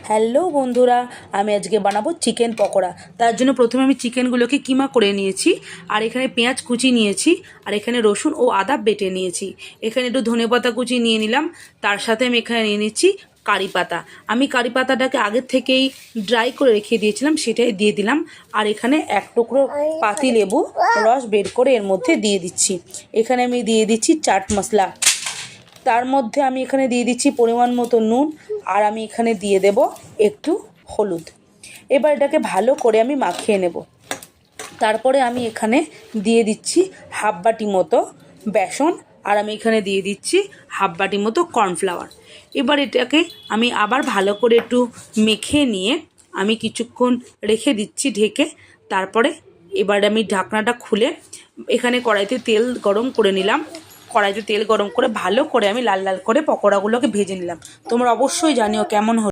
Hello বন্ধুরা, আমি আজকে বানাবো চিকেন পকোড়া। তার জন্য প্রথমে আমি চিকেনগুলোকে কিমা করে নিয়েছি, আর এখানে পেঁয়াজ কুচি নিয়েছি, আর এখানে রসুন ও আদা বেটে নিয়েছি। এখানে একটু ধনেপাতা কুচি নিয়ে নিলাম, তার সাথে আমি এখানে নিয়ে নিচ্ছি কারি পাতা। আমি কারি পাতাটাকে আগের থেকেই ড্রাই করে রেখে দিয়েছিলাম, সেটাই দিয়ে দিলাম। আর এখানে এক টুকরো পাতি লেবু রস বের করে এর মধ্যে দিয়ে দিচ্ছি। এখানে আমি দিয়ে দিচ্ছি চাট মশলা, তার মধ্যে আমি এখানে দিয়ে দিচ্ছি পরিমাণ মতো নুন, আর আমি এখানে দিয়ে দেব একটু হলুদ। এবার এটাকে ভালো করে আমি মাখিয়ে নেব। তারপরে আমি এখানে দিয়ে দিচ্ছি হাফ বাটি মতো বেসন, আর আমি এখানে দিয়ে দিচ্ছি হাফ বাটি মতো কর্নফ্লাওয়ার। এবার এটাকে আমি আবার ভালো করে একটু মেখে নিয়ে আমি কিছুক্ষণ রেখে দিচ্ছি ঢেকে। তারপরে এবার আমি ঢাকনাটা খুলে এখানে কড়াইতে তেল গরম করে নিলাম। কড়াইতে তেল গরম করে ভালো করে আমি লাল লাল করে পকোড়াগুলোকে ভেজে নিলাম। তোমরা অবশ্যই জানিও কেমন হলো।